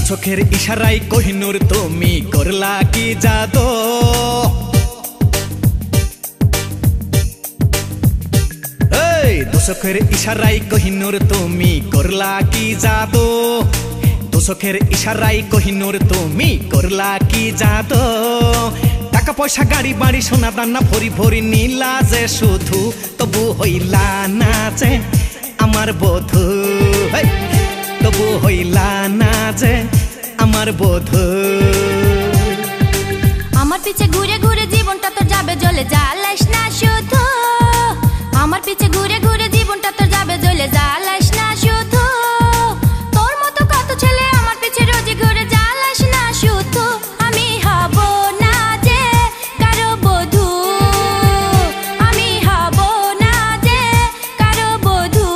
চোখের ইশারায় কোহিনূর তুমি করলা কি জাদু এই চোখের ইশারায় কোহিনূর তুমি করলা কি জাদু চোখের ইশারায় কোহিনূর তুমি করলা কি জাদু টাকা পয়সা গাড়ি বাড়ি সোনা দানা ভরি ভরি নীলা যে শুধু তবু হইলা না যে আমার বধূ তবু হইলা না যে আমার বধূ আমার পিছে ঘুরে ঘুরে জীবনটা তোর যাবে জ্বলে জ্বালাস না শুধু আমার পিছে ঘুরে ঘুরে জীবনটা তোর যাবে জ্বলে জ্বালাস না শুধু তোর মতো কত ছেলে আমার পিছে রোজই ঘুরে জ্বালাস না শুধু আমি হব না যে কারো বধূ আমি হব না যে কারো বধূ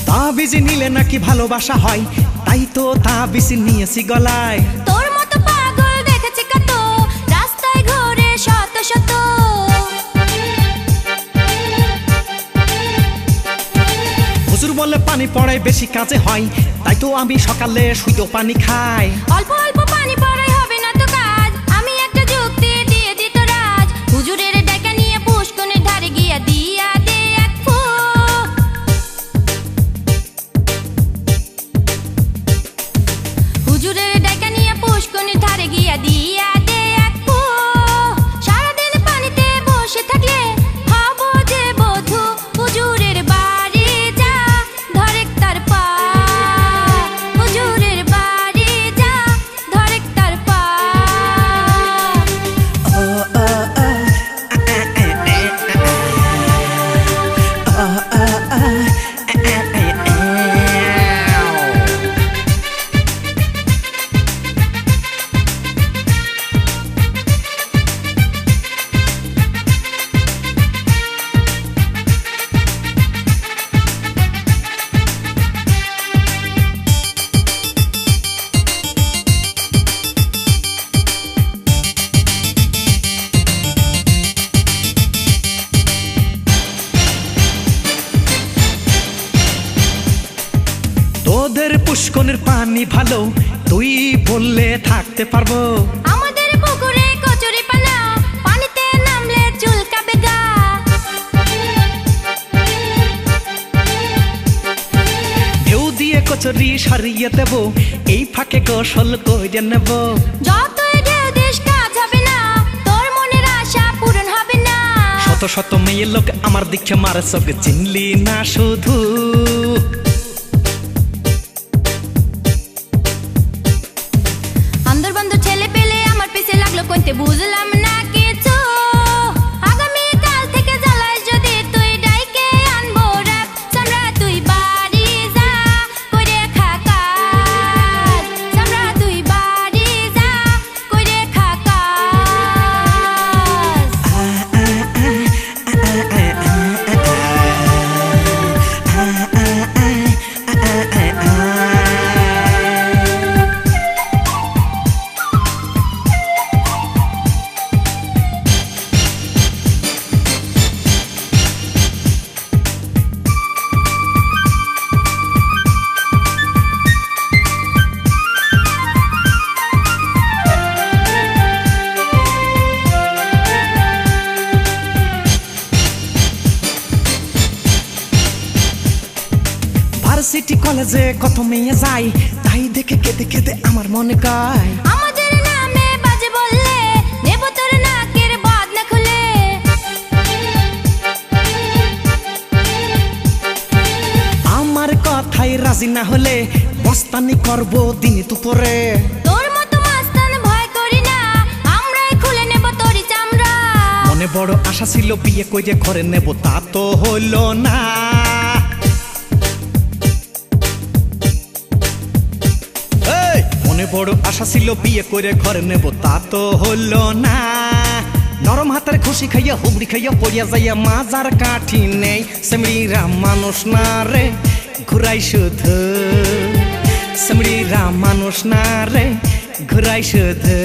তাবিজ নিলে নাকি ভালোবাসা হয় তাই তো তাবিজ নিয়েছি গলায় তোর মতো পাগল দেখেছি কত রাস্তায় ঘুরে শত শত হুজুর বলে পানি পড়ায় বেশি কাজে হয় তাই তো আমি সকালে শুধু পানি খাই অল্প অল্প পানি পড়াই হবে না তো কাজ আমি একটা যুক্তি দিয়ে দিত রাজ হুজুরের ডাকা নিয়ে পুষ্কনের ধারে গিয়া দিয়া দে এক ফু হুজুরের ডাকা নিয়ে পুষ্কনের ধারে গিয়া দিয়া দে এক ফু সারাদিন পানিতে বসে থাকলে হব যে বধূ হুজুরের বাড়ি যা ধরেক তার পা হুজুরের বাড়ি যা ধরেক তার পা তোদের পুষ্কনের পানি ভালো তুই বললে থাকতে পারবো আমাদের পুকুরে কচুরি পানা পানিতে নামলে চুলকাবে গা ঢেউ দিয়ে কচুরি সারিয়ে দেব এই ফাঁকে গোসল করে নেব যতই ঢেউ দিস কাজ হবে না তোর মনের আশা পূরণ হবে না শত শত মেয়ে লোক আমার দিকে মারে চোখ চিনলি না শুধু আন্দর বন্ধু ছেলে পেলে আমার পিছে লাগলো কইতে বুঝলাম না কিছু আগামী কাল থেকে জ্বালাস যদি তুই ডাইকে আনবো রাত সামরা তুই বাড়ি যা কইরে খা কাজ সামরা তুই বাড়ি যা কইরে খা কাজ ভার্সিটি কলেজে কত মেয়ে যায় তাই দেখে কেঁদে কেঁদে আমার মনে কয় আমাদের নামে বাজে বললে নেব তোর নাকের বদনা খুলে আমার কথাই রাজি না হলে বস্তানি করব দিন দুপুরে তোর মতো মাস্তান ভয় করি না আমরাই খুলে নেব তোরই চামড়া মনে বড় আশা ছিল বিয়ে করে ঘরে নেব, তা তো হলো না। মনে বড় আশা ছিল বিয়ে করে ঘরে নেব, তা তো হলো না। নরম হাতের খুশি খাইয়া হুবড়ি খাইয়া পড়িয়া যাইয়া মাজার কাঠি নেই। সেমড়িরা মানুষ না রে ঘুরাই শুধু, সেমড়িরা মানুষ না রে ঘুরাই শুধু।